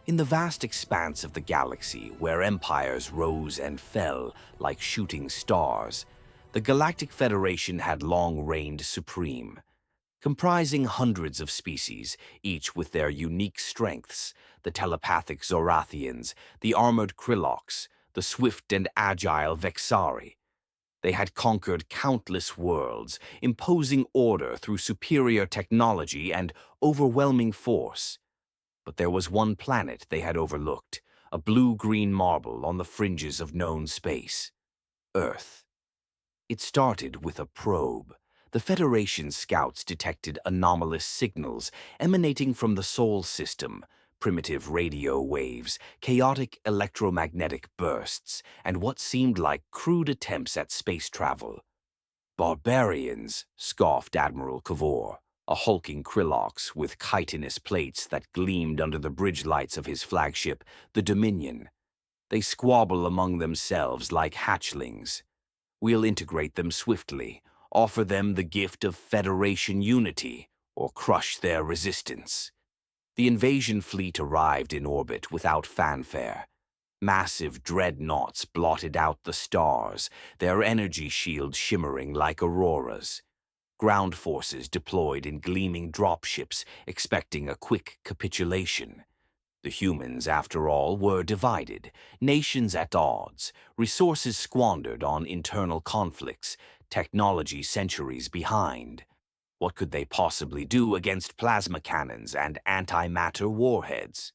In the vast expanse of the galaxy, where empires rose and fell like shooting stars, the Galactic Federation had long reigned supreme. Comprising hundreds of species, each with their unique strengths, the telepathic Zorathians, the armored Krylloks, the swift and agile Vexari. They had conquered countless worlds, imposing order through superior technology and overwhelming force. But there was one planet they had overlooked, a blue-green marble on the fringes of known space. Earth. It started with a probe. The Federation scouts detected anomalous signals emanating from the Sol system, primitive radio waves, chaotic electromagnetic bursts, and what seemed like crude attempts at space travel. Barbarians, scoffed Admiral Kavor, a hulking Kryllox with chitinous plates that gleamed under the bridge lights of his flagship, the Dominion. They squabble among themselves like hatchlings. We'll integrate them swiftly, offer them the gift of Federation unity, or crush their resistance. The invasion fleet arrived in orbit without fanfare. Massive dreadnoughts blotted out the stars, their energy shields shimmering like auroras. Ground forces deployed in gleaming dropships, expecting a quick capitulation. The humans, after all, were divided, nations at odds, resources squandered on internal conflicts, technology centuries behind. What could they possibly do against plasma cannons and antimatter warheads?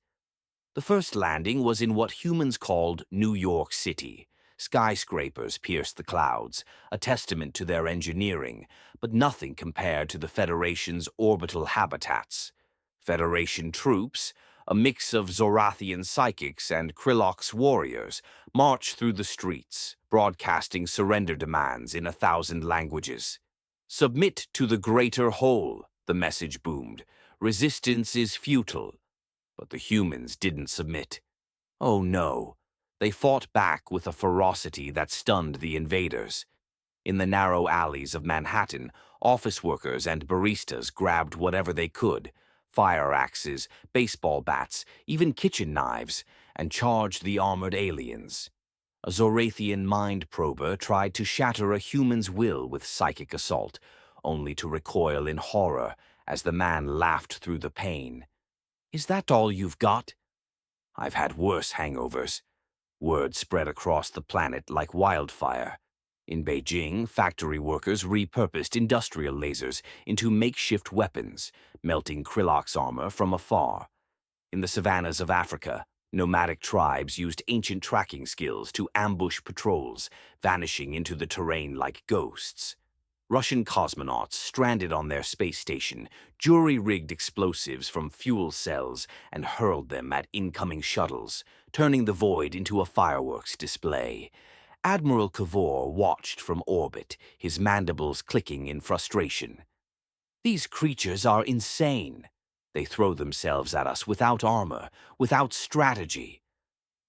The first landing was in what humans called New York City. Skyscrapers pierced the clouds, a testament to their engineering, but nothing compared to the Federation's orbital habitats. Federation troops, a mix of Zorathian psychics and Kryllox warriors, marched through the streets, broadcasting surrender demands in 1,000 languages. "Submit to the greater whole," the message boomed. "Resistance is futile." But the humans didn't submit. Oh no, they fought back with a ferocity that stunned the invaders. In the narrow alleys of Manhattan, office workers and baristas grabbed whatever they could, fire axes, baseball bats, even kitchen knives, and charged the armored aliens. A Zorathian mind prober tried to shatter a human's will with psychic assault, only to recoil in horror as the man laughed through the pain. "Is that all you've got?" "I've had worse hangovers." Word spread across the planet like wildfire. In Beijing, factory workers repurposed industrial lasers into makeshift weapons, melting Kryllox armor from afar. In the savannas of Africa, nomadic tribes used ancient tracking skills to ambush patrols, vanishing into the terrain like ghosts. Russian cosmonauts stranded on their space station, jury-rigged explosives from fuel cells and hurled them at incoming shuttles, turning the void into a fireworks display. Admiral Kavor watched from orbit, his mandibles clicking in frustration. "These creatures are insane. They throw themselves at us without armor, without strategy."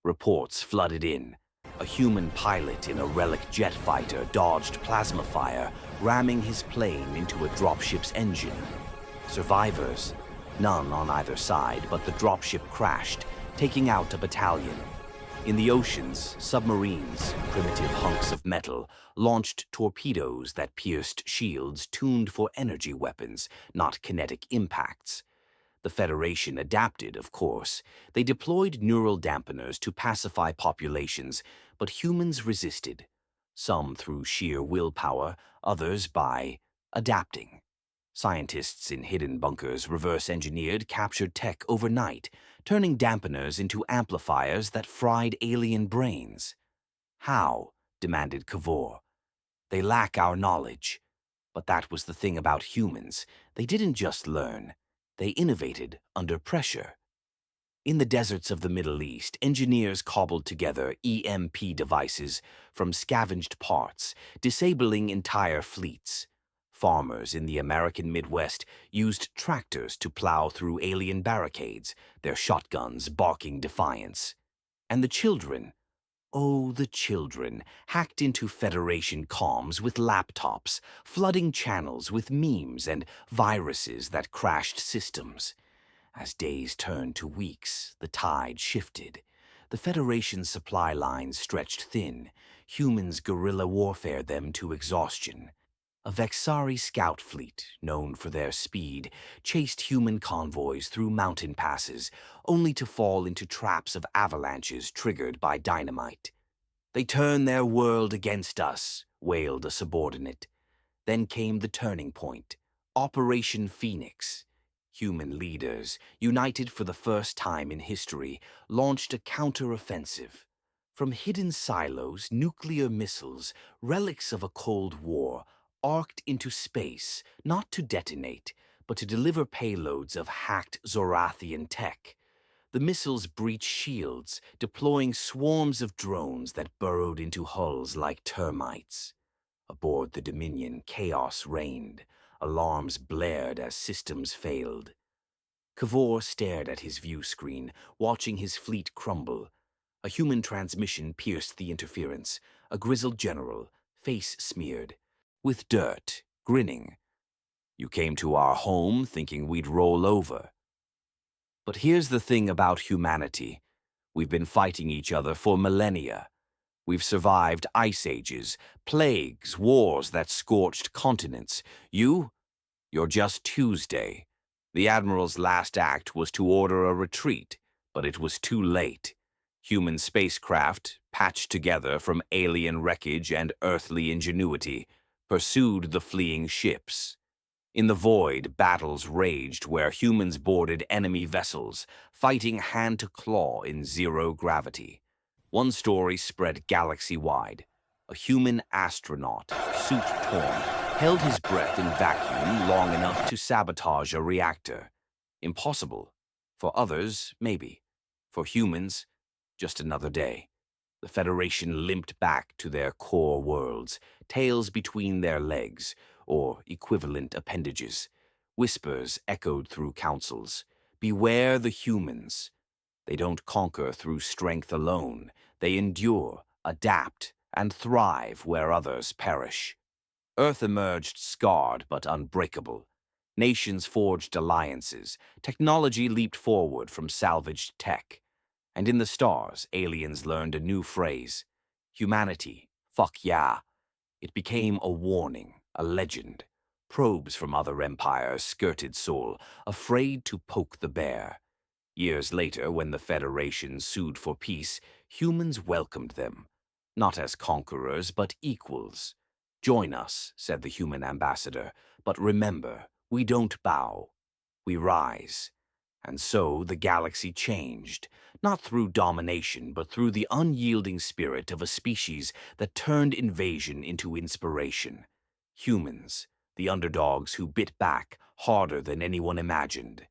Reports flooded in. A human pilot in a relic jet fighter dodged plasma fire, ramming his plane into a dropship's engine. Survivors? None on either side, but the dropship crashed, taking out a battalion. In the oceans, submarines, primitive hunks of metal, launched torpedoes that pierced shields tuned for energy weapons, not kinetic impacts. The Federation adapted, of course. They deployed neural dampeners to pacify populations, but humans resisted. Some through sheer willpower, others by adapting. Scientists in hidden bunkers reverse-engineered captured tech overnight, turning dampeners into amplifiers that fried alien brains. "How?" demanded Kavor. "They lack our knowledge." But that was the thing about humans. They didn't just learn. They innovated under pressure. In the deserts of the Middle East, engineers cobbled together EMP devices from scavenged parts, disabling entire fleets. Farmers in the American Midwest used tractors to plow through alien barricades, their shotguns barking defiance. And the children, oh, the children, hacked into Federation comms with laptops, flooding channels with memes and viruses that crashed systems. As days turned to weeks, the tide shifted. The Federation's supply lines stretched thin. Humans guerrilla warfare them to exhaustion. A Vexari scout fleet, known for their speed, chased human convoys through mountain passes, only to fall into traps of avalanches triggered by dynamite. "They turn their world against us," wailed a subordinate. Then came the turning point, Operation Phoenix. Human leaders, united for the first time in history, launched a counter-offensive. From hidden silos, nuclear missiles, relics of a Cold War, arced into space, not to detonate, but to deliver payloads of hacked Zorathian tech. The missiles breached shields, deploying swarms of drones that burrowed into hulls like termites. Aboard the Dominion, chaos reigned. Alarms blared as systems failed. Kavor stared at his view screen, watching his fleet crumble. A human transmission pierced the interference. A grizzled general, face smeared, with dirt, grinning. "You came to our home thinking we'd roll over." But here's the thing about humanity. We've been fighting each other for millennia. We've survived ice ages, plagues, wars that scorched continents. You're just Tuesday. The Admiral's last act was to order a retreat, but it was too late. Human spacecraft, patched together from alien wreckage and earthly ingenuity, pursued the fleeing ships. In the void, battles raged where humans boarded enemy vessels, fighting hand to claw in zero gravity. One story spread galaxy-wide. A human astronaut, suit torn, held his breath in vacuum long enough to sabotage a reactor. Impossible. For others, maybe. For humans, just another day. The Federation limped back to their core worlds, tails between their legs, or equivalent appendages. Whispers echoed through councils. "Beware the humans. They don't conquer through strength alone. They endure, adapt, and thrive where others perish." Earth emerged scarred but unbreakable. Nations forged alliances. Technology leaped forward from salvaged tech. And in the stars, aliens learned a new phrase. Humanity, fuck yeah. It became a warning, a legend. Probes from other empires skirted Sol, afraid to poke the bear. Years later, when the Federation sued for peace, humans welcomed them. Not as conquerors, but equals. "Join us," said the human ambassador, "but remember, we don't bow. We rise." And so the galaxy changed, not through domination, but through the unyielding spirit of a species that turned invasion into inspiration. Humans, the underdogs who bit back harder than anyone imagined.